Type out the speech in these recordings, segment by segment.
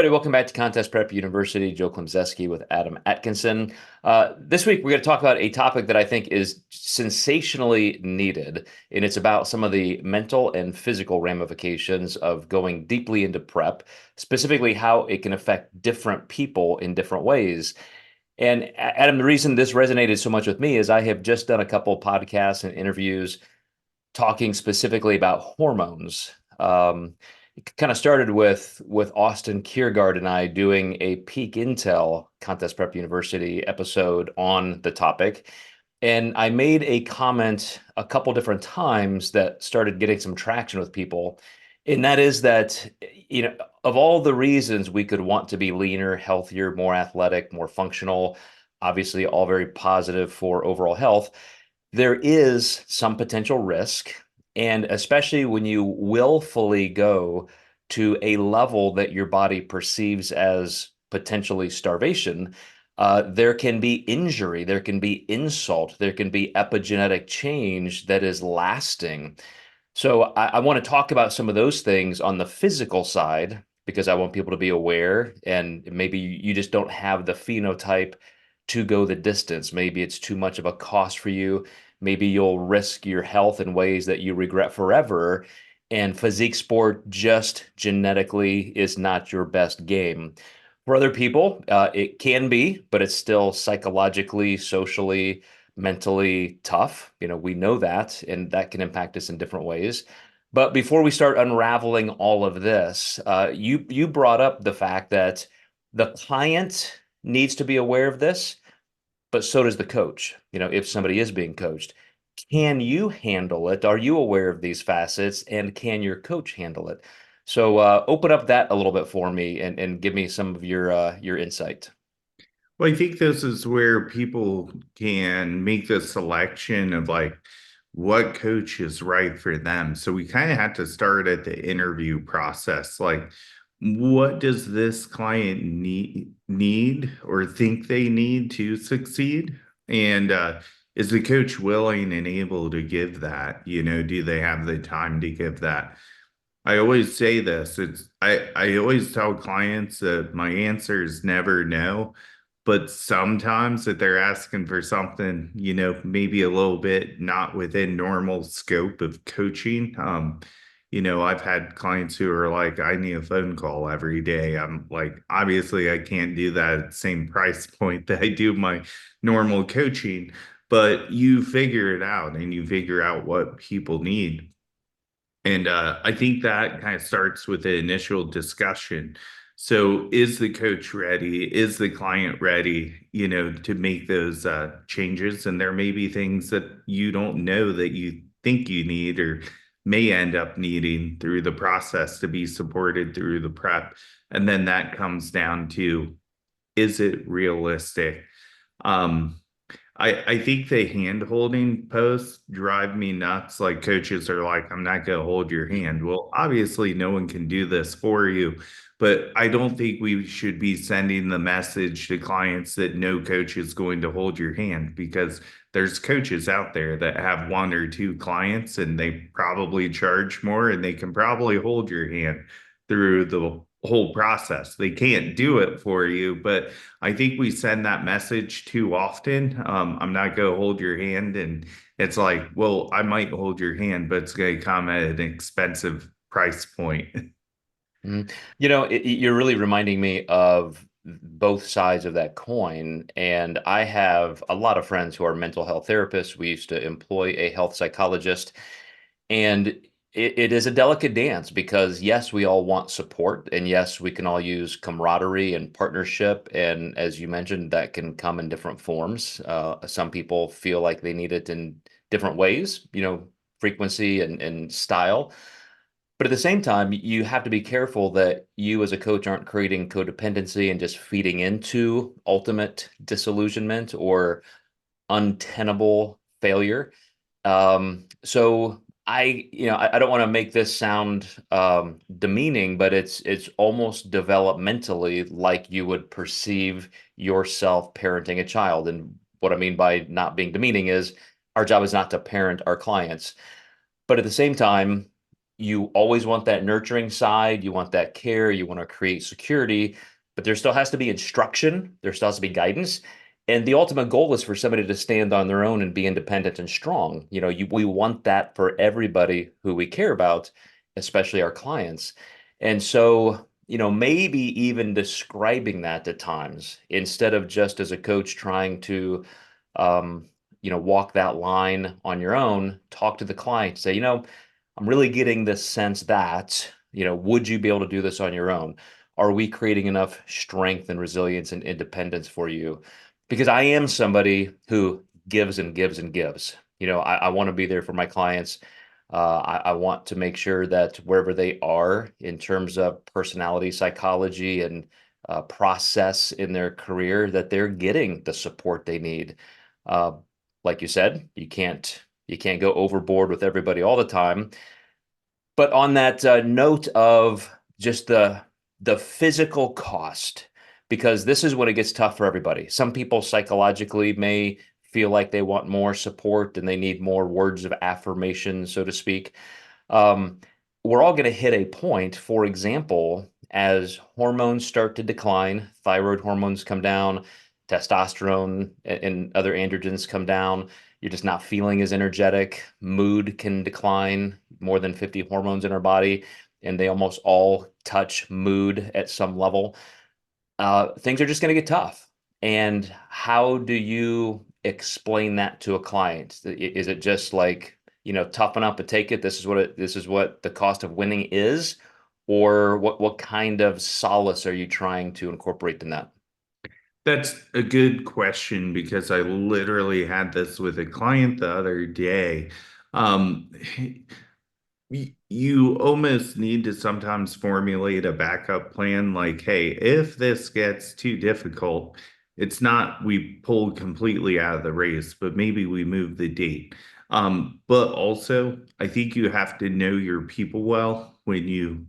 Everybody, welcome back to Contest Prep University. Joe Klemczewski with Adam Atkinson. This week, we're going to talk about a topic that I think is sensationally needed, and it's about some of the mental and physical ramifications of going deeply into prep, specifically how it can affect different people in different ways. And Adam, the reason this resonated so much with me is I have just done a couple podcasts and interviews talking specifically about hormones. It kind of started with Austin Kiergaard and I doing a Peak Intel Contest Prep University episode on the topic. And I made a comment a couple different times that started getting some traction with people. And that is that, of all the reasons we could want to be leaner, healthier, more athletic, more functional, obviously all very positive for overall health, there is some potential risk. And especially when you willfully go to a level that your body perceives as potentially starvation, there can be injury, there can be insult, there can be epigenetic change that is lasting. So I want to talk about some of those things on the physical side because I want people to be aware, and maybe you just don't have the phenotype to go the distance. Maybe it's too much of a cost for you. Maybe you'll risk your health in ways that you regret forever. And physique sport just genetically is not your best game. For other people, it can be, but it's still psychologically, socially, mentally tough. We know that, and that can impact us in different ways. But before we start unraveling all of this, you brought up the fact that the client needs to be aware of this, but so does the coach. If somebody is being coached, can you handle it? Are you aware of these facets, and can your coach handle it? So open up that a little bit for me and give me some of your insight. Well, I think this is where people can make the selection of like what coach is right for them. So we kind of have to start at the interview process. Like, what does this client need or think they need to succeed? And is the coach willing and able to give that? Do they have the time to give that? I always say this. I always tell clients that my answer is never no, but sometimes that they're asking for something, maybe a little bit not within normal scope of coaching. I've had clients who are like, I need a phone call every day. I'm like, obviously I can't do that at the same price point that I do my normal coaching, but you figure it out and you figure out what people need. And I think that kind of starts with the initial discussion. So, is the coach ready? Is the client ready, to make those changes? And there may be things that you don't know that you think you need or may end up needing through the process to be supported through the prep. And then that comes down to, is it realistic? Um, I think the hand holding posts drive me nuts. Like coaches are like, I'm not going to hold your hand. Well, obviously, no one can do this for you, but I don't think we should be sending the message to clients that no coach is going to hold your hand because there's coaches out there that have one or two clients and they probably charge more and they can probably hold your hand through the whole process. They can't do it for you, but I think we send that message too often. I'm not going to hold your hand. And it's like, well, I might hold your hand, but it's going to come at an expensive price point. Mhm. You're really reminding me of both sides of that coin. And I have a lot of friends who are mental health therapists. We used to employ a health psychologist. And it is a delicate dance because, yes, we all want support. And yes, we can all use camaraderie and partnership. And as you mentioned, that can come in different forms. Some people feel like they need it in different ways, frequency and style. But at the same time, you have to be careful that you as a coach aren't creating codependency and just feeding into ultimate disillusionment or untenable failure. So I don't want to make this sound demeaning, but it's almost developmentally like you would perceive yourself parenting a child. And what I mean by not being demeaning is our job is not to parent our clients, but at the same time, you always want that nurturing side, you want that care, you want to create security, but there still has to be instruction, there still has to be guidance. And the ultimate goal is for somebody to stand on their own and be independent and strong. We want that for everybody who we care about, especially our clients. And so, maybe even describing that at times instead of just as a coach trying to, um, walk that line on your own, talk to the client, say, I'm really getting this sense that, would you be able to do this on your own? Are we creating enough strength and resilience and independence for you? Because I am somebody who gives and gives and gives. I want to be there for my clients. I want to make sure that wherever they are in terms of personality, psychology, and process in their career, that they're getting the support they need. Uh, like you said, you can't go overboard with everybody all the time. But on that note of just the physical cost, because this is when it gets tough for everybody. Some people psychologically may feel like they want more support and they need more words of affirmation, so to speak. Um, we're all going to hit a point, for example, as hormones start to decline, thyroid hormones come down, testosterone and other androgens come down. You're just not feeling as energetic. Mood can decline, more than 50 hormones in our body, and they almost all touch mood at some level. Things are just going to get tough. And how do you explain that to a client? Is it just like, toughen up and take it? This is what the cost of winning is, or what kind of solace are you trying to incorporate in that? That's a good question because I literally had this with a client the other day. Um, you almost need to sometimes formulate a backup plan like, hey, if this gets too difficult, it's not we pull completely out of the race, but maybe we move the date. But also, I think you have to know your people well when you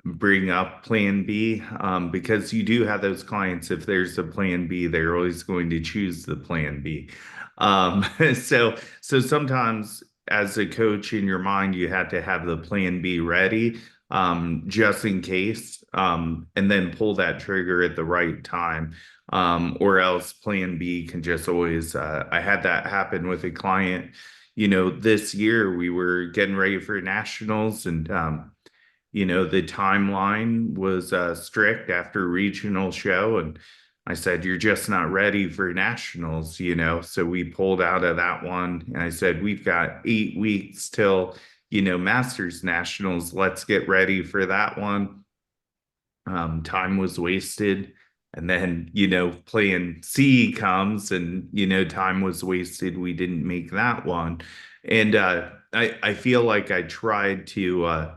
bring up plan B, because you do have those clients. If there's a plan B, they're always going to choose the plan B. Um, so sometimes as a coach in your mind, you have to have the plan B ready, just in case, and then pull that trigger at the right time. Or else plan B can just always, I had that happen with a client, this year we were getting ready for nationals and, the timeline was strict after regional show. And I said, you're just not ready for nationals. So we pulled out of that one. And I said, we've got 8 weeks till, Masters Nationals. Let's get ready for that one. Time was wasted. And then, playing C comes and, time was wasted. We didn't make that one. And I feel like I tried to,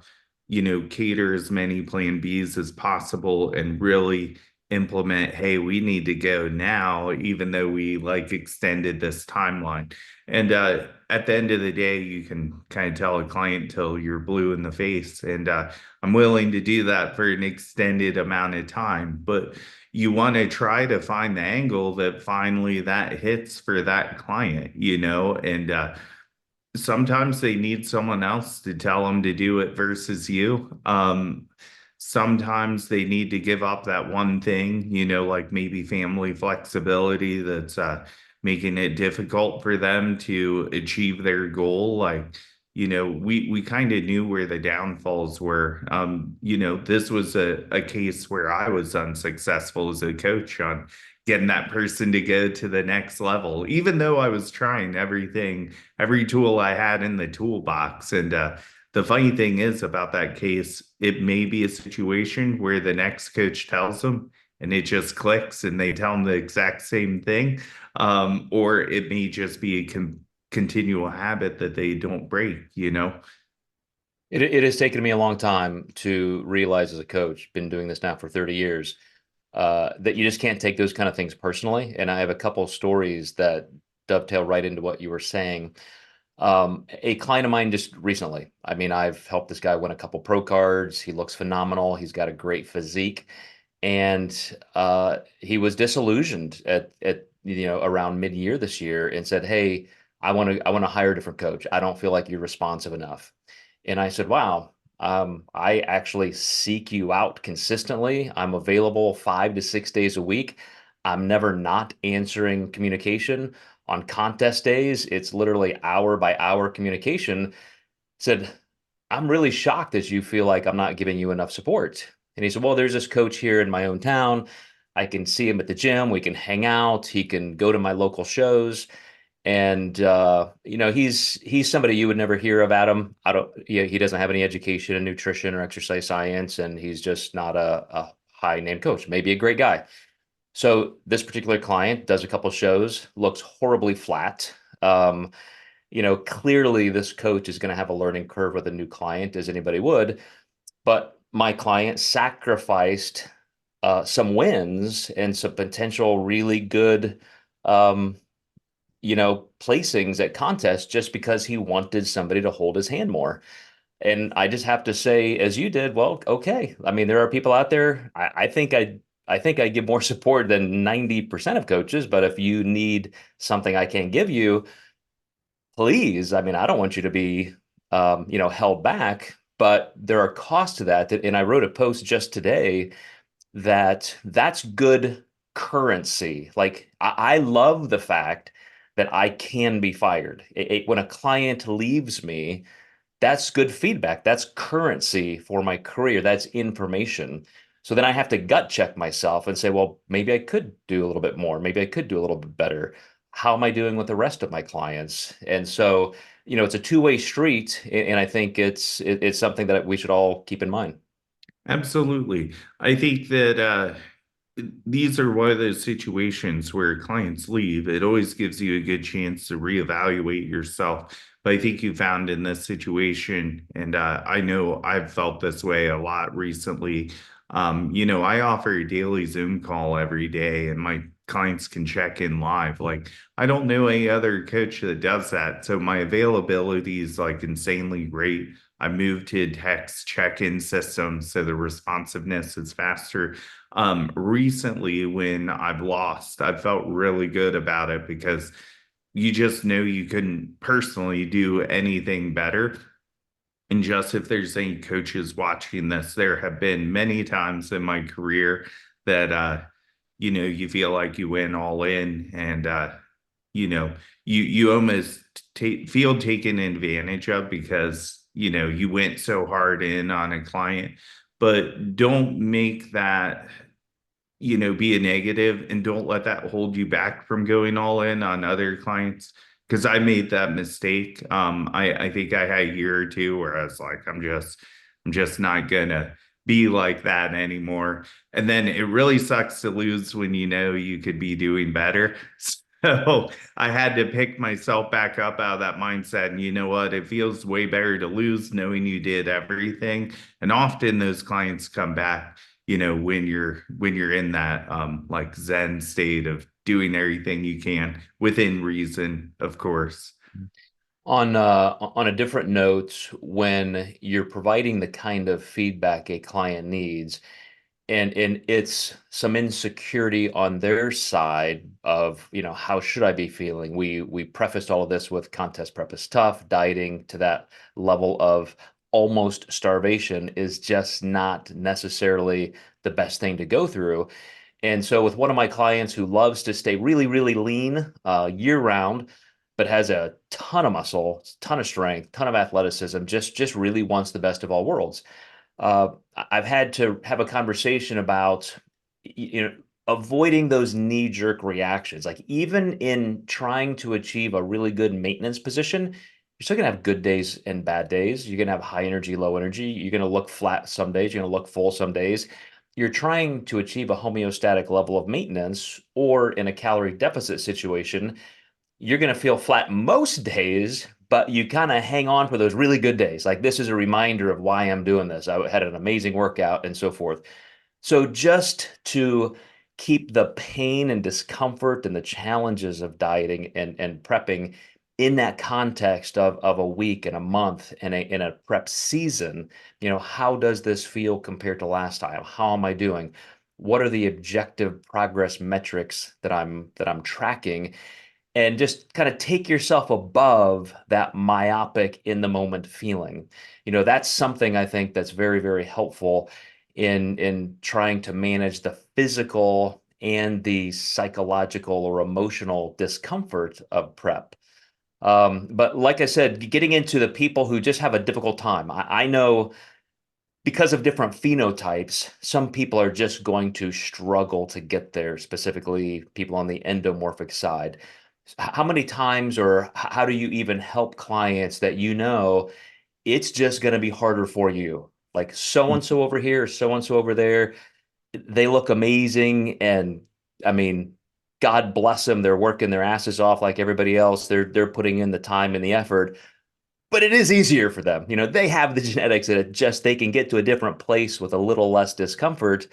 cater as many plan Bs as possible and really implement, hey, we need to go now, even though we like extended this timeline. And at the end of the day, you can kind of tell a client till you're blue in the face. And I'm willing to do that for an extended amount of time. But you want to try to find the angle that finally that hits for that client, and sometimes they need someone else to tell them to do it versus you. Sometimes they need to give up that one thing, like maybe family flexibility that's making it difficult for them to achieve their goal. Like, we kind of knew where the downfalls were. This was a case where I was unsuccessful as a coach on getting that person to go to the next level, even though I was trying everything, every tool I had in the toolbox. And the funny thing is about that case, it may be a situation where the next coach tells them and it just clicks and they tell them the exact same thing. Or it may just be a continual habit that they don't break. It has taken me a long time to realize as a coach, been doing this now for 30 years, that you just can't take those kind of things personally. And I have a couple of stories that dovetail right into what you were saying. A client of mine just recently, I mean, I've helped this guy win a couple pro cards. He looks phenomenal. He's got a great physique. And he was disillusioned at around mid-year this year and said, "Hey, I want to hire a different coach. I don't feel like you're responsive enough." And I said, "Wow. I actually seek you out consistently. I'm available 5 to 6 days a week. I'm never not answering communication. On contest days, it's literally hour by hour communication. Said, I'm really shocked that you feel like I'm not giving you enough support. And he said, well, there's this coach here in my own town. I can see him at the gym. We can hang out. He can go to my local shows. And he's somebody you would never hear of, Adam. I don't, yeah, he doesn't have any education in nutrition or exercise science, and he's just not a high name coach. Maybe a great guy. So this particular client does a couple shows, looks horribly flat. Um, clearly this coach is going to have a learning curve with a new client, as anybody would. But my client sacrificed some wins and some potential really good um, placings at contests just because he wanted somebody to hold his hand more. And I just have to say, as you did, well, okay. I mean, there are people out there. I think I give more support than 90% of coaches, but if you need something I can give you, please. I mean, I don't want you to be held back, but there are costs to that. And I wrote a post just today that's good currency. Like I love the fact that I can be fired. When a client leaves me, that's good feedback. That's currency for my career. That's information. So then I have to gut check myself and say, well, maybe I could do a little bit more. Maybe I could do a little bit better. How am I doing with the rest of my clients? And so, it's a two-way street, and I think it's something that we should all keep in mind. Absolutely. I think that these are one of those situations where clients leave. It always gives you a good chance to reevaluate yourself. But I think you found in this situation, and I know I've felt this way a lot recently. I offer a daily Zoom call every day, and my clients can check in live. Like, I don't know any other coach that does that. So my availability is like insanely great. I moved to text check-in systems, so the responsiveness is faster. Recently, when I've lost, I felt really good about it because you just know you couldn't personally do anything better. And just if there's any coaches watching this, there have been many times in my career that you feel like you went all in, and you almost feel taken advantage of because you went so hard in on a client. But don't make that be a negative, and don't let that hold you back from going all in on other clients. Because I made that mistake. I think I had a year or two where I was like, I'm just not gonna be like that anymore. And then it really sucks to lose when you know you could be doing better. So I had to pick myself back up out of that mindset. And you know what? It feels way better to lose knowing you did everything. And often those clients come back, when you're in that like Zen state of doing everything you can within reason, of course. On a different note, when you're providing the kind of feedback a client needs, and it's some insecurity on their side of, how should I be feeling? We prefaced all of this with contest prep is tough. Dieting to that level of almost starvation is just not necessarily the best thing to go through. And so with one of my clients who loves to stay really, really lean year round, but has a ton of muscle, ton of strength, ton of athleticism, just really wants the best of all worlds. I've had to have a conversation about, avoiding those knee-jerk reactions. Like even in trying to achieve a really good maintenance position, you're still gonna have good days and bad days. You're gonna have high energy, low energy. You're gonna look flat some days. You're gonna look full some days. You're trying to achieve a homeostatic level of maintenance, or in a calorie deficit situation, you're going to feel flat most days, but you kind of hang on for those really good days. Like this is a reminder of why I'm doing this. I had an amazing workout and so forth. So just to keep the pain and discomfort and the challenges of dieting and prepping in that context of a week and a month and in a prep season, how does this feel compared to last time? How am I doing? What are the objective progress metrics that I'm tracking? and just kind of take yourself above that myopic in the moment feeling. That's something I think that's very, very helpful in trying to manage the physical and the psychological or emotional discomfort of prep. But like I said, getting into the people who just have a difficult time, I know because of different phenotypes, some people are just going to struggle to get there, specifically people on the endomorphic side. How many times or how do you even help clients that it's just going to be harder for you? Like so and so over here, so and so over there, they look amazing. And I mean, God bless them. They're working their asses off like everybody else. They're putting in the time and the effort, but it is easier for them. They have the genetics that they can get to a different place with a little less discomfort.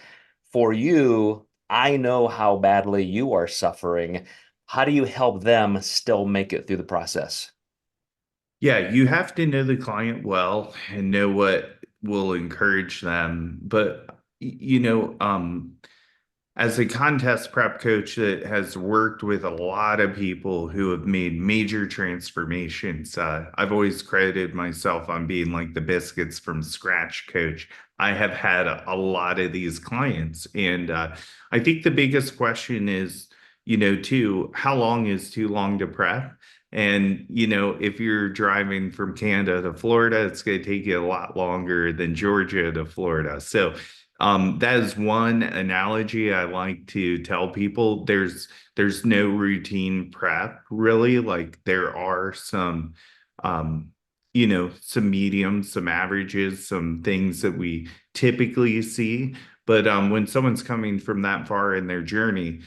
For you, I know how badly you are suffering. How do you help them still make it through the process? Yeah, you have to know the client well and know what will encourage them. But, as a contest prep coach that has worked with a lot of people who have made major transformations, I've always credited myself on being like the biscuits from scratch coach. I have had a lot of these clients. And I think the biggest question is, too, how long is too long to prep? And, if you're driving from Canada to Florida, it's going to take you a lot longer than Georgia to Florida. So, that is one analogy I like to tell people. There's no routine prep really. Like there are some um some mediums, some averages, some things that we typically see. But when someone's coming from that far in their journey,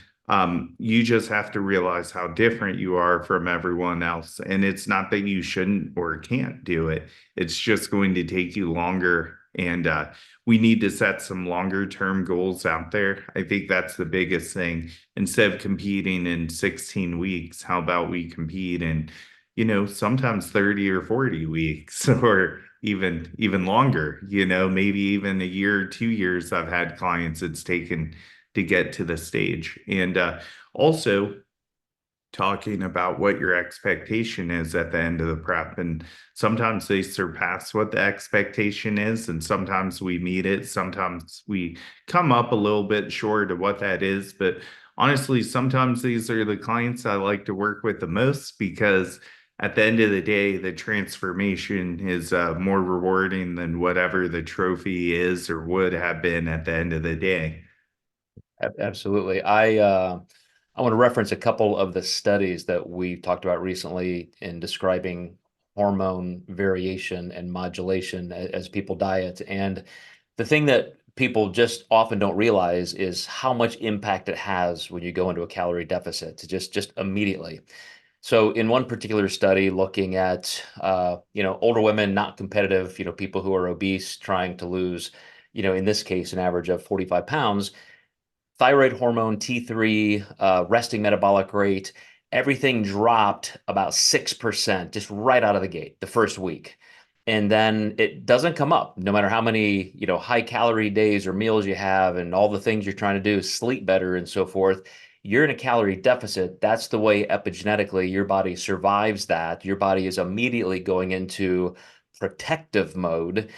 you just have to realize how different you are from everyone else. And it's not that you shouldn't or can't do it. It's just going to take you longer. And we need to set some longer term goals out there. I think that's the biggest thing. Instead of competing in 16 weeks, how about we compete in, sometimes 30 or 40 weeks or even longer, maybe even a year or 2 years. I've had clients it's taken to get to the stage. And also talking about what your expectation is at the end of the prep. And sometimes they surpass what the expectation is, and sometimes we meet it. Sometimes we come up a little bit short of what that is. But honestly, sometimes these are the clients I like to work with the most because at the end of the day, the transformation is more rewarding than whatever the trophy is or would have been at the end of the day. Absolutely. I want to reference a couple of the studies that we talked about recently in describing hormone variation and modulation as people diet. And the thing that people just often don't realize is how much impact it has when you go into a calorie deficit to just immediately. So in one particular study looking at older women, not competitive, people who are obese trying to lose, in this case, an average of 45 pounds, thyroid hormone T3, resting metabolic rate, everything dropped about 6% just right out of the gate the first week. And then it doesn't come up no matter how many, high calorie days or meals you have and all the things you're trying to do, sleep better and so forth. You're in a calorie deficit. That's the way epigenetically your body survives that. Your body is immediately going into protective mode,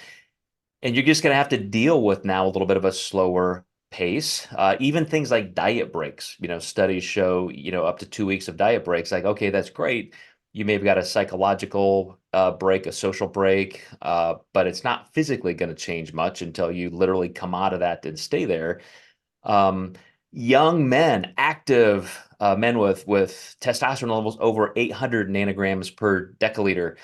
and you're just going to have to deal with now a little bit of a slower pace. Even things like diet breaks, studies show, up to 2 weeks of diet breaks. Like, okay, that's great. You may have got a psychological break, a social break, but it's not physically going to change much until you literally come out of that and stay there. Um, Young men, active men with testosterone levels over 800 nanograms per deciliter,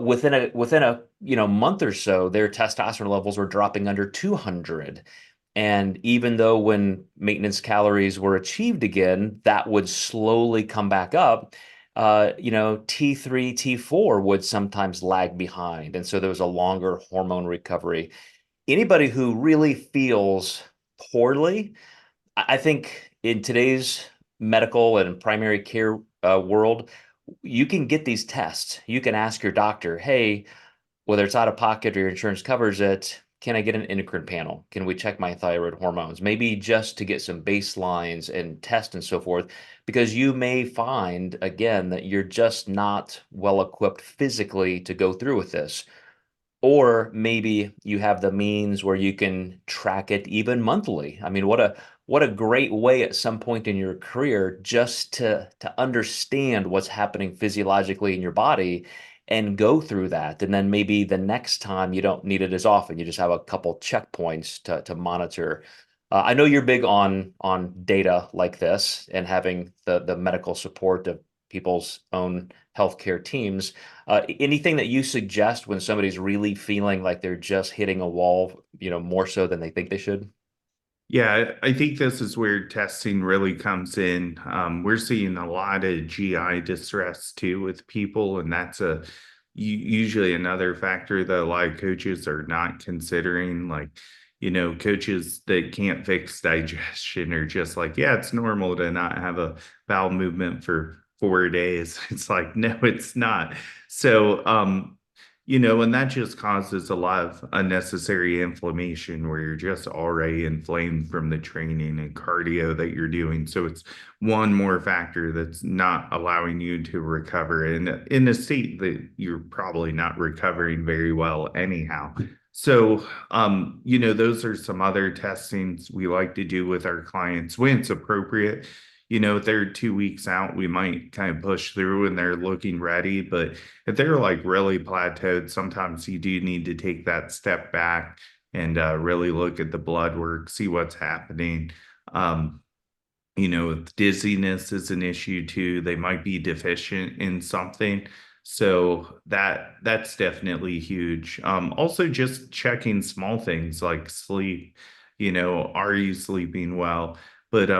within a month or so, their testosterone levels were dropping under 200. And even though when maintenance calories were achieved again, that would slowly come back up. T3, T4 would sometimes lag behind, and so there was a longer hormone recovery. Anybody who really feels poorly, I think in today's medical and primary care world, you can get these tests. You can ask your doctor, hey, whether it's out of pocket or your insurance covers it, can I get an endocrine panel? Can we check my thyroid hormones? Maybe just to get some baselines and test and so forth, because you may find, again, that you're just not well equipped physically to go through with this. Or maybe you have the means where you can track it even monthly. I mean, what a great way at some point in your career just to understand what's happening physiologically in your body and go through that. And then maybe the next time you don't need it as often. You just have a couple checkpoints to monitor. I know you're big on data like this and having the medical support of people's own healthcare teams. Anything that you suggest when somebody's really feeling like they're just hitting a wall, more so than they think they should? Yeah, I think this is where testing really comes in. We're seeing a lot of GI distress too with people, and that's usually another factor that a lot of coaches are not considering. Like, coaches that can't fix digestion are just like, yeah, it's normal to not have a bowel movement for 4 days. It's like, no, it's not. So, and that just causes a lot of unnecessary inflammation where you're just already inflamed from the training and cardio that you're doing. So it's one more factor that's not allowing you to recover in a state that you're probably not recovering very well anyhow. So, those are some other testings we like to do with our clients when it's appropriate. If they're 2 weeks out, we might kind of push through and they're looking ready. But if they're like really plateaued, sometimes you do need to take that step back and really look at the blood work, see what's happening. Um, if dizziness is an issue too, they might be deficient in something. So that's definitely huge. Also just checking small things like sleep, are you sleeping well? But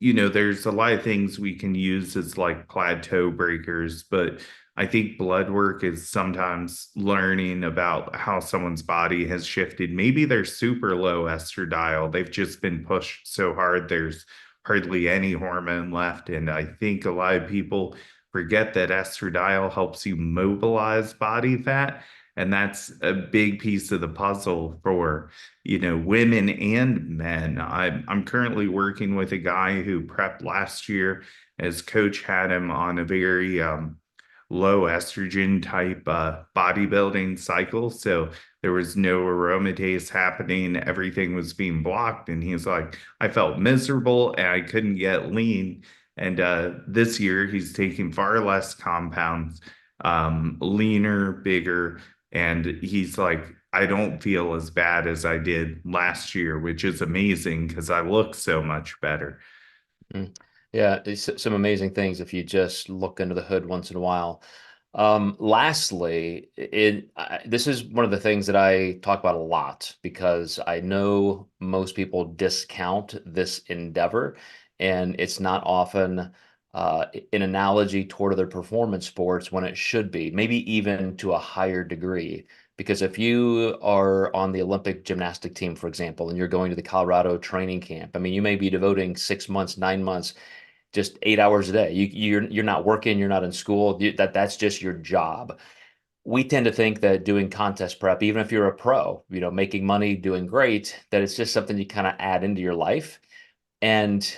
there's a lot of things we can use as like plateau breakers, but I think blood work is sometimes learning about how someone's body has shifted. Maybe they're super low estradiol. They've just been pushed so hard. There's hardly any hormone left. And I think a lot of people forget that estradiol helps you mobilize body fat. And that's a big piece of the puzzle for, women and men. I'm currently working with a guy who prepped last year. His coach had him on a very low estrogen type bodybuilding cycle. So there was no aromatase happening. Everything was being blocked. And he's like, I felt miserable and I couldn't get lean. And this year he's taking far less compounds, leaner, bigger. And he's like, I don't feel as bad as I did last year, which is amazing because I look so much better. Mm. Yeah, it's some amazing things if you just look under the hood once in a while. Lastly, this is one of the things that I talk about a lot because I know most people discount this endeavor, and it's not often an analogy toward other performance sports when it should be, maybe even to a higher degree. Because if you are on the Olympic gymnastic team, for example, and you're going to the Colorado training camp, I mean, you may be devoting 6 months, 9 months, just 8 hours a day. You're not working, you're not in school. That's just your job. We tend to think that doing contest prep, even if you're a pro, making money, doing great, that it's just something you kind of add into your life. And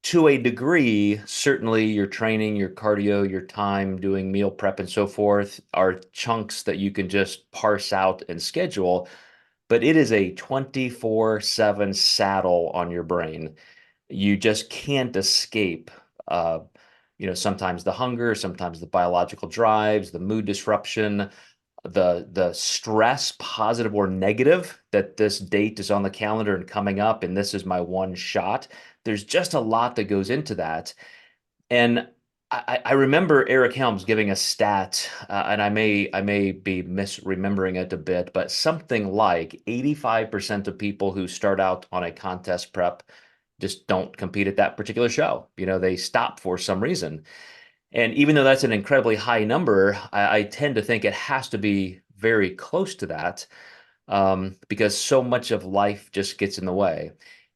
to a degree, certainly your training, your cardio, your time doing meal prep and so forth are chunks that you can just parse out and schedule, but it is a 24/7 saddle on your brain. You just can't escape. Uh, sometimes the hunger, sometimes the biological drives, the mood disruption, the stress, positive or negative, that this date is on the calendar and coming up, and this is my one shot. There's just a lot that goes into that. And I remember Eric Helms giving a stat, and I may be misremembering it a bit, but something like 85% of people who start out on a contest prep just don't compete at that particular show. They stop for some reason. And even though that's an incredibly high number, I tend to think it has to be very close to that, because so much of life just gets in the way.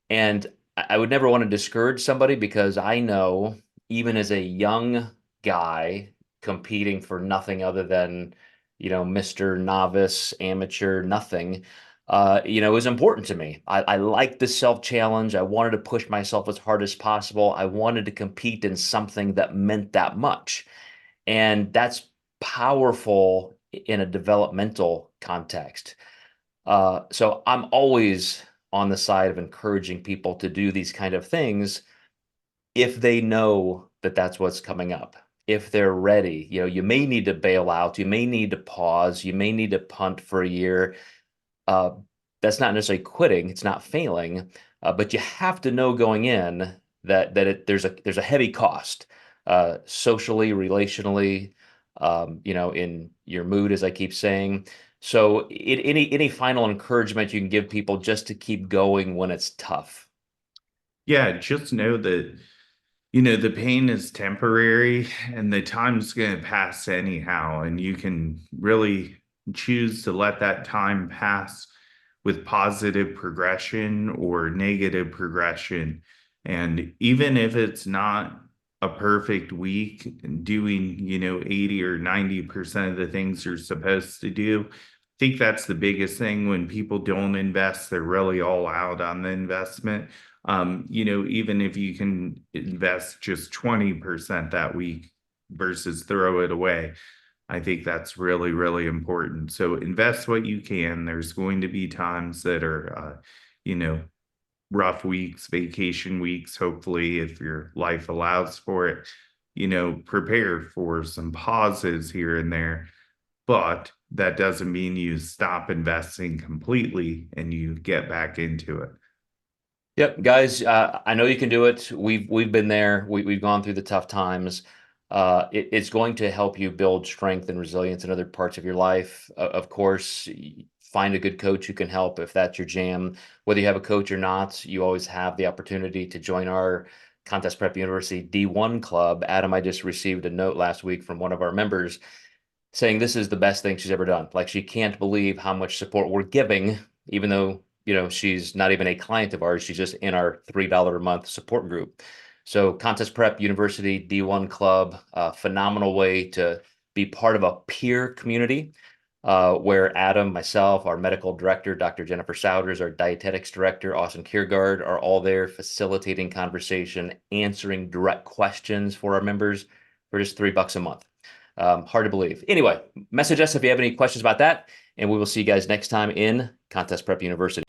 And I would never want to discourage somebody because I know even as a young guy competing for nothing other than, Mr. Novice, amateur, nothing, it was important to me. I liked the self-challenge. I wanted to push myself as hard as possible. I wanted to compete in something that meant that much. And that's powerful in a developmental context. So I'm always on the side of encouraging people to do these kind of things if they know that that's what's coming up. If they're ready, you may need to bail out, you may need to pause, you may need to punt for a year. Uh, that's not necessarily quitting, it's not failing, but you have to know going in that there's a heavy cost, socially, relationally, in your mood, as I keep saying. So, any final encouragement you can give people just to keep going when it's tough? Yeah, just know that, the pain is temporary and the time's going to pass anyhow. And you can really choose to let that time pass with positive progression or negative progression. And even if it's not a perfect week doing, 80 or 90% of the things you're supposed to do, I think that's the biggest thing. When people don't invest, they're really all out on the investment. Even if you can invest just 20% that week versus throw it away, I think that's really, really important. So invest what you can. There's going to be times that are, you know, rough weeks, vacation weeks, hopefully, if your life allows for it. Prepare for some pauses here and there, but that doesn't mean you stop investing completely and you get back into it. Yep, guys, I know you can do it. We've been there. We've gone through the tough times. It's going to help you build strength and resilience in other parts of your life. Of course, find a good coach who can help if that's your jam. Whether you have a coach or not, you always have the opportunity to join our Contest Prep University D1 club. Adam, I just received a note last week from one of our members saying this is the best thing she's ever done. Like she can't believe how much support we're giving, even though, she's not even a client of ours. She's just in our $3 a month support group. So Contest Prep University D1 Club, a phenomenal way to be part of a peer community where Adam, myself, our medical director, Dr. Jennifer Souders, our dietetics director, Austin Kiergaard, are all there facilitating conversation, answering direct questions for our members for just $3 a month. Hard to believe. Anyway, message us if you have any questions about that, and we will see you guys next time in Contest Prep University.